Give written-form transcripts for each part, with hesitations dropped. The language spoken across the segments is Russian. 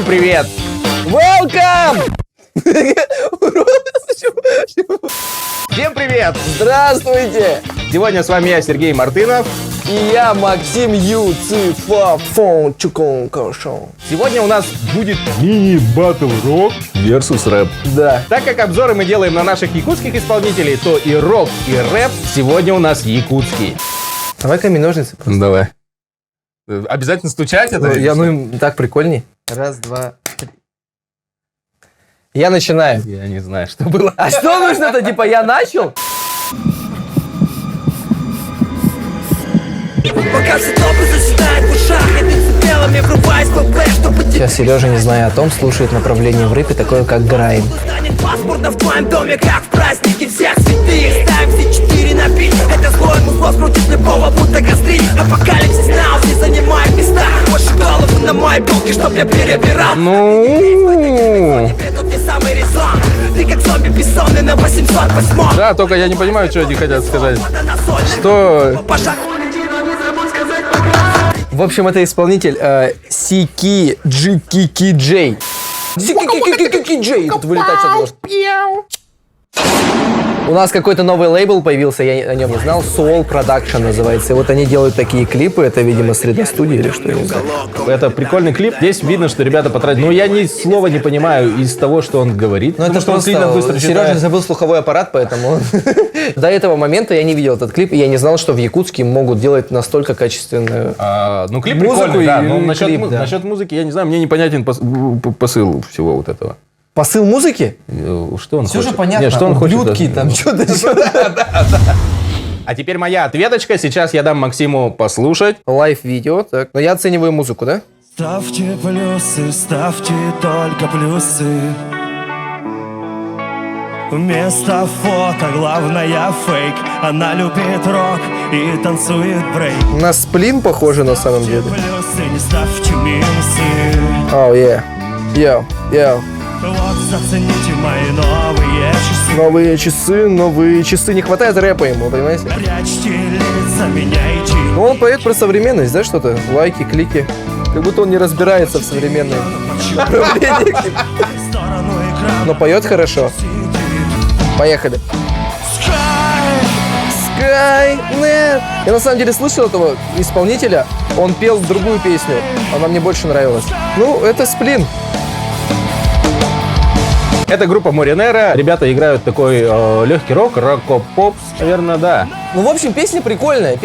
привет! Welcome! Всем привет! Здравствуйте! Сегодня с вами я, Сергей Мартынов. И я, Максим Юцифафон Чуконкошон. Сегодня у нас будет мини-баттл рок versus рэп. Да. Так как обзоры мы делаем на наших якутских исполнителей, то и рок, и рэп сегодня у нас якутский. Давай камень-ножницы просто. Давай. Обязательно стучать это? Так прикольней. Раз, два, три. Я начинаю. Я не знаю, что было. А что нужно-то? Типа я начал? Пока все топы заседают в ушах, я принципиально мне врубаюсь в ПП, чтобы Сейчас Сережа, не зная о том, слушает направление в рэпе такое, как грайм. станет паспорта в твоем доме, как в празднике всех святых. Ставим все 4 на бит, это злой музло скрутит любого, будто гастрит. Апокалипсис на все занимает места, больше голову на моей полке, чтоб я перебирал. Ну... Тут не самый резон, ты как зомби бессонный на 808. Да, только я не понимаю, что они хотят сказать. Что... В общем, это исполнитель Сики Джики Джей. Сики Джей. Тут вылетать что-то может. У нас какой-то новый лейбл появился, я о нем не знал. Soul Production называется. И вот они делают такие клипы. Это, видимо, среда студии или что, я не знаю. Это прикольный клип. Здесь видно, что ребята потратили. Но я ни слова не понимаю из того, что он говорит. Ну, потому это что он просто сильно быстро Сережа читает. забыл слуховой аппарат, поэтому... До этого момента я не видел этот клип, и я не знал, что в Якутске могут делать настолько качественную... Ну, клип музыку прикольный, да. и Но клип, да. насчет музыки, я не знаю, мне непонятен посыл всего вот этого. Посыл музыки? Что он Все хочет? же понятно. Нет, что он Ублюдки хочет? там, что-то. А теперь моя ответочка. Сейчас я дам Максиму послушать. Лайв-видео, так. Но я оцениваю музыку, да? Ставьте плюсы, ставьте только плюсы. Вместо фото главное фейк. Она любит рок и танцует брейк. На сплин похоже на самом деле. Плюсы, не ставьте минусы. Оу, Йоу. Вот зацените мои новые часы. Новые часы. Не хватает рэпа ему, понимаете? Прячьте лица, меняйте. Ну, он поет про современность, да, что-то? Лайки, клики. Как будто он не разбирается в современной направлении. Сторону экрана. Но поет хорошо. Поехали. Skynet. Я на самом деле слышал этого исполнителя. Он пел другую песню. Она мне больше нравилась. Ну, это сплин. Это группа Моринера. Ребята играют такой легкий рок, рок-поп, наверное, да. Ну, в общем, песня прикольная,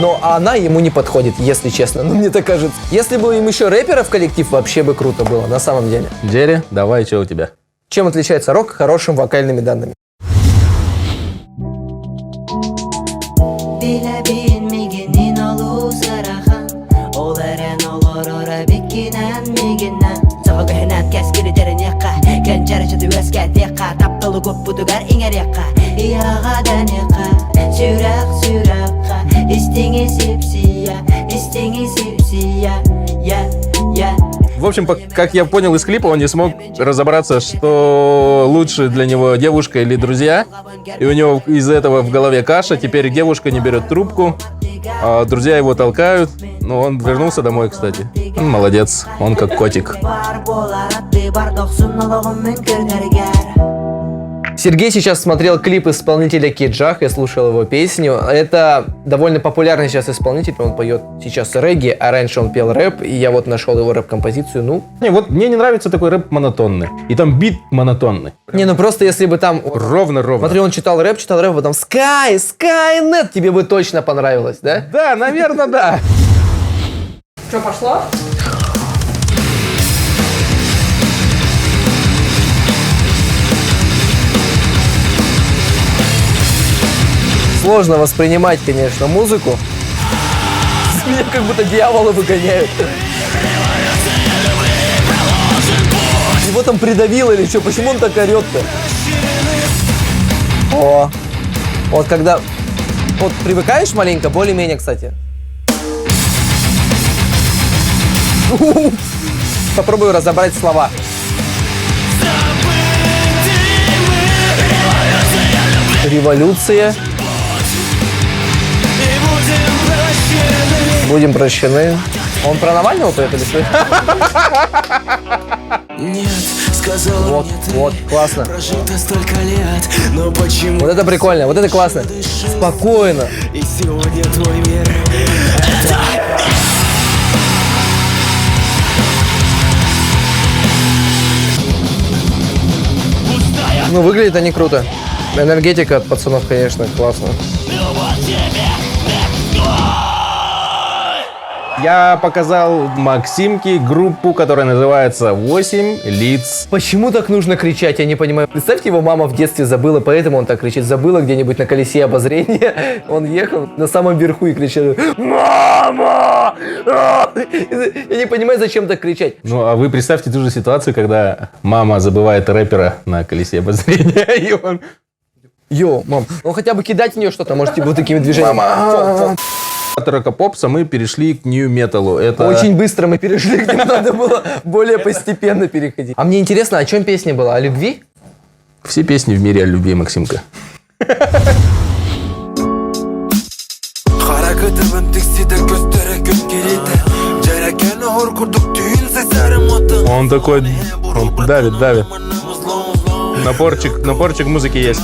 но она ему не подходит, если честно. Ну, мне так кажется. Если бы им еще рэпера в коллектив, вообще бы круто было, на самом деле. Джерри, давай, что у тебя? Чем отличается рок? Хорошими вокальными данными. В общем, как я понял из клипа, он не смог разобраться, что лучше для него девушка или друзья. И у него из-за этого в голове каша. Теперь девушка не берет трубку, а друзья его толкают. Но он вернулся домой, кстати. Он молодец, он как котик. Сергей сейчас смотрел клип исполнителя Киджах, я слушал его песню. Это довольно популярный сейчас исполнитель, он поет сейчас регги, а раньше он пел рэп, и я вот нашел его рэп-композицию, ну... Не, вот мне не нравится такой рэп монотонный. И там бит монотонный. Не, ну просто если бы там... Ровно-ровно. Смотри, он читал рэп, потом Skynet, тебе бы точно понравилось, да? Да, наверное, да. Что, пошло? Сложно воспринимать, конечно, музыку. Меня как будто дьяволы выгоняют. Его там придавило или что? Почему он так орет-то? О, вот когда... Вот привыкаешь маленько, более-менее, кстати. Попробую разобрать слова. Революция. Будем прощены. Он про Навального поет или что? Нет, сказала Вот, мне ты, вот, классно. прожито столько лет, но почему Вот это прикольно, вот это классно. Спокойно. и сегодня твой мир это... Ну, выглядит они круто. Энергетика от пацанов, конечно, классно. Я показал Максимке группу, которая называется «8 лиц». Почему так нужно кричать, я не понимаю. Представьте, его мама в детстве забыла, поэтому он так кричит. Забыла где-нибудь на колесе обозрения. Он ехал на самом верху и кричал: «Мама!» Я не понимаю, зачем так кричать. Ну, а вы представьте ту же ситуацию, когда мама забывает рэпера на колесе обозрения, и он... Йоу, мам, ну хотя бы кидать в нее что-то, может, типа вот такими движениями. От рока-попса мы перешли к нью-металу. Это... Очень быстро мы перешли, к ним надо было более постепенно переходить. А мне интересно, о чем песня была? О любви? Все песни в мире о любви, Максимка. Он такой... Он давит. Напорчик музыки есть.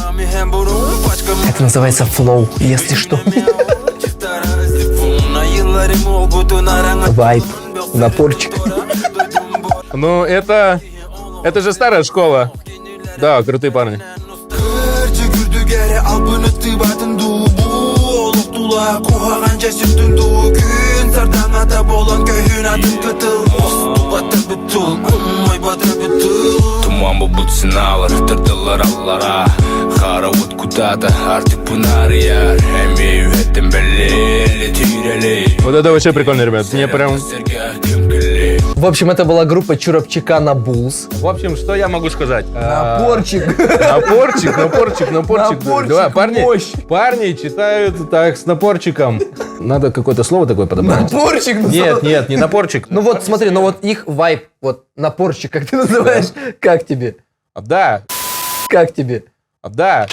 Это называется флоу, если что. Вайб, напорчик. Ну, это же старая школа. Да, крутые парни. Туман bu sınavlar tırdılar allara Karavut kudada artık pınar yar Emeği ettim belli tüyreli Вот это вообще прикольно, ребят. Мне прям... В общем, это была группа Чурапчика на Булс. В общем, что я могу сказать? Напорчик. Напорчик. Да, парни читают так с напорчиком. Надо какое-то слово такое подобрать. Напорчик? Нет, не напорчик. Ну вот, смотри, ну вот их вайб, вот напорчик, как ты называешь, как тебе? Да. Как тебе? Да.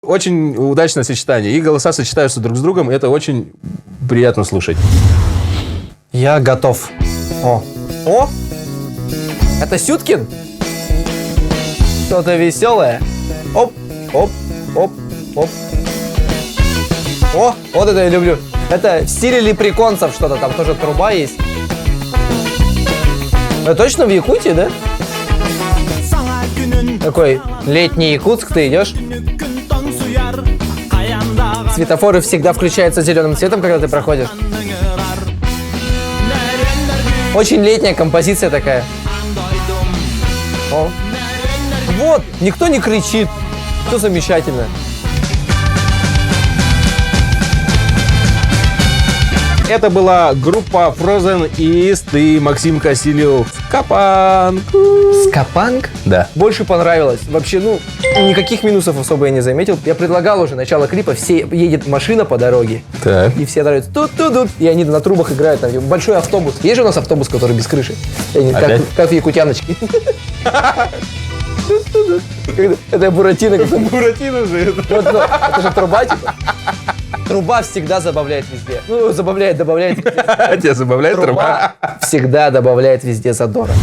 Очень удачное сочетание. Их голоса сочетаются друг с другом, и это очень приятно слушать. Я готов. О! Это Сюткин? Что-то веселое. Оп. О, вот это я люблю. Это в стиле лепреконцев что-то, там тоже труба есть. Это точно в Якутии, да? Такой летний Якутск, ты идешь. Светофоры всегда включаются зеленым цветом, когда ты проходишь. Очень летняя композиция такая. О. Вот, никто не кричит. Все замечательно. Это была группа Frozen East и Максим Косилев. Скапанг. Скапанг? Да. Больше понравилось. Вообще, ну, никаких минусов особо я не заметил. Я предлагал уже начало клипа, все едет машина по дороге. Так. И все нравятся тут. И они на трубах играют. Там большой автобус. Есть же у нас автобус, который без крыши? Как в Якутяночке. Это Буратино. Буратино же это. Это же труба, типа. Труба всегда забавляет везде. Ну, добавляет. Тебя забавляет труба? Всегда добавляет везде задора.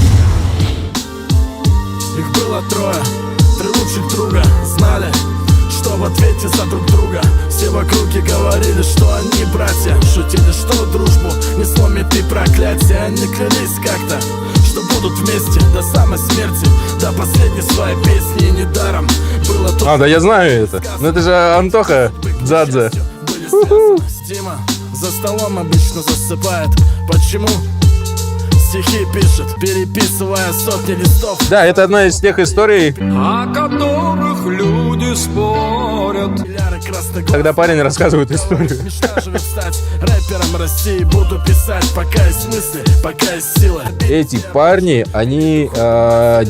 Их было трое, 3 лучших друга. Знали, что в ответе за друг друга. Все в округе говорили, что они братья. Шутили, что дружбу не сломит и проклятие. Они клялись как-то, что будут вместе до самой смерти, до последней своей песни. И недаром было то... Да я знаю это. Ну это же Антоха Дзадзе. Дима за столом обычно засыпает. Почему? Стихи пишет, переписывая сотни листов. Да, это одна из тех историй, О которых люди спорят. когда парень рассказывает историю. Мечта же стать рэпером России. Буду писать, пока есть мысли, пока есть силы. Эти парни, они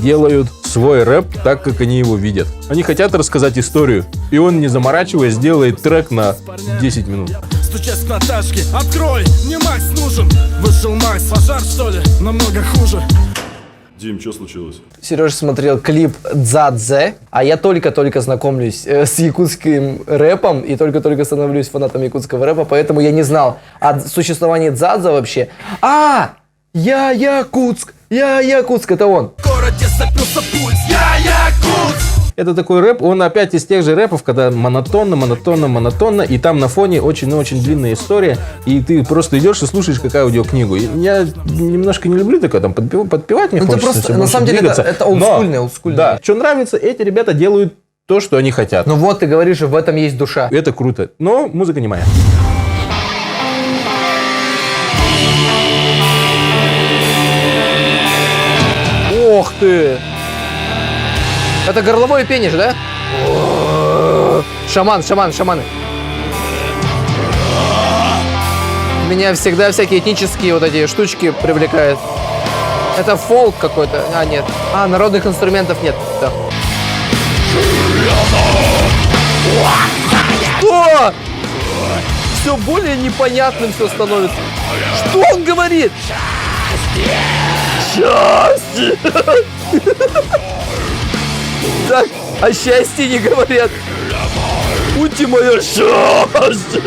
делают свой рэп так, как они его видят. Они хотят рассказать историю, и он, не заморачиваясь, делает трек на 10 минут. Стучась к Наташке, открой, мне Макс нужен. Вышел Макс, пожар что ли? Намного хуже. Дим, что случилось? Сереж смотрел клип «Дзадзе», а я только-только знакомлюсь с якутским рэпом и только-только становлюсь фанатом якутского рэпа, поэтому я не знал о существовании «Дзадза» вообще. Я Якутск, это он. В городе запился пульс, я якутск. Это такой рэп, он опять из тех же рэпов, когда монотонно, и там на фоне очень длинная история, и ты просто идешь и слушаешь как аудиокнигу. И я немножко не люблю такое, там, подпевать мне хочется. Просто, всё на больше самом деле, двигаться. это олдскульное. Да, что нравится, эти ребята делают то, что они хотят. Ну вот, ты говоришь, в этом есть душа. Это круто, но музыка не моя. Ох ты! Это горловое пение же, да? Шаманы. Меня всегда всякие этнические вот эти штучки привлекают. Это фолк какой-то. Нет. Народных инструментов нет. Да. Что? Все более непонятным все становится. Что он говорит? Счастье! Так, о счастье не говорят. Ути мое счастье!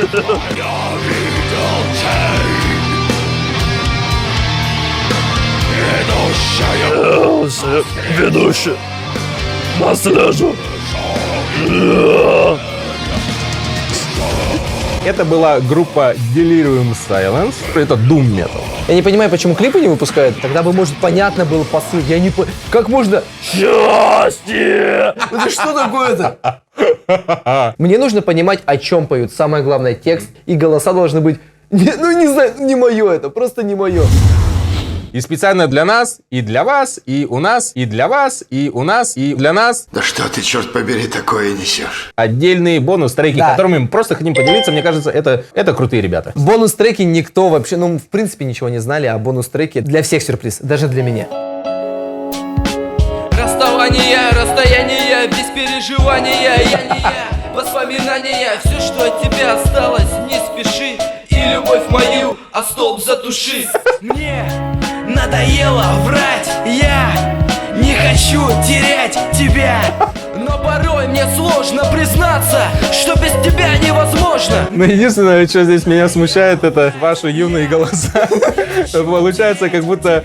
Ведущий, на сляжу. Это была группа Delirium Silence. Это Doom Metal. Я не понимаю, почему клипы не выпускают. Тогда бы, может, понятно был посыл. Я не понимаю. Как можно... Счастье! Это что такое-то? Мне нужно понимать, о чем поют. Самое главное, текст и голоса должны быть... Не знаю, не мое это. Просто не мое. И специально для нас, и для вас, и у нас, и для вас, и у нас, и для нас. Да что ты, черт побери, такое несешь? Отдельные бонус-треки, Да. которыми мы просто хотим поделиться. Мне кажется, это крутые ребята. Бонус-треки никто вообще, в принципе, ничего не знали, а бонус-треки для всех сюрприз. Даже для меня. Расставание, расстояние, без переживания, я не я. Воспоминания, все, что от тебя осталось, не спеши. И любовь мою, а стоп, затуши. Мне надоело врать, я не хочу терять тебя. Но порой мне сложно признаться, что без тебя невозможно. Но единственное, что здесь меня смущает, это ваши юные голоса. Получается, как будто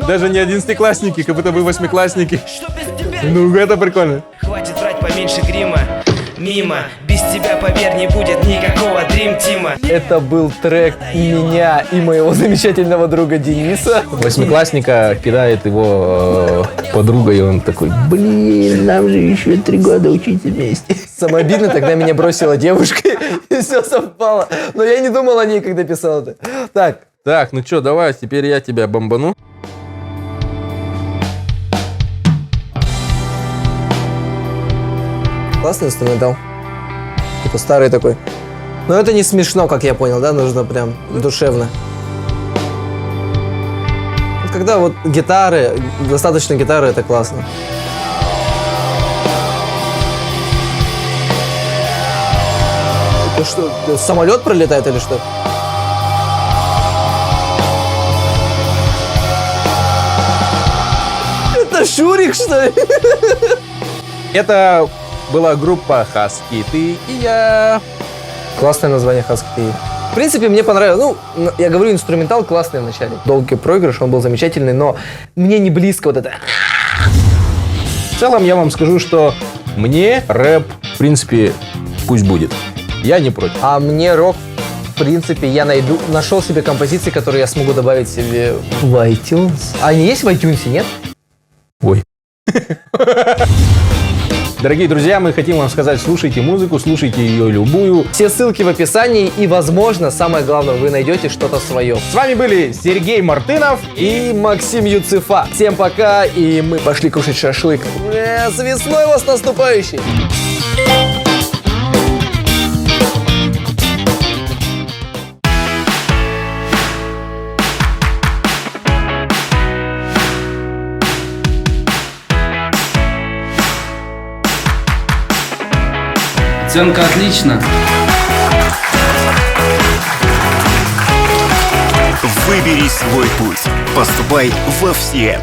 даже не одиннадцатиклассники, как будто вы восьмиклассники. Что без тебя? Ну, это прикольно. Хватит врать, поменьше грима. Мимо, без тебя, поверь, не будет никакого дрим-тима. Это был трек меня и моего замечательного друга Дениса. Восьмиклассника кидает его подруга, и он такой: блин, нам же еще 3 года учиться вместе. Самое обидное, тогда меня бросила девушка, и все совпало. Но я не думал о ней, когда писал это. Так, Ну что, давай, теперь я тебя бомбану. классный инструментал. Типа старый такой. Но это не смешно, как я понял, да? Нужно прям душевно. Вот когда вот гитары, достаточно гитары, это классно. Это что, самолет пролетает или что? Это Шурик, что ли? Это была группа Husky, ты и я. Классное название Husky. В принципе, мне понравилось. Ну, я говорю, инструментал классный вначале. Долгий проигрыш, он был замечательный, но мне не близко вот это. В целом я вам скажу, что мне рэп, в принципе, пусть будет. Я не против. А мне рок, в принципе, я нашел себе композиции, которые я смогу добавить себе в iTunes. А они есть в iTunes, нет? Ой. Дорогие друзья, мы хотим вам сказать, слушайте музыку, слушайте ее любую. Все ссылки в описании, и, возможно, самое главное, вы найдете что-то свое. С вами были Сергей Мартынов И Максим Юцефа. Всем пока, и мы пошли кушать шашлык. С весной вас наступающей! Оценка отлично. Выбери свой путь. Поступай во ФСИЭМ.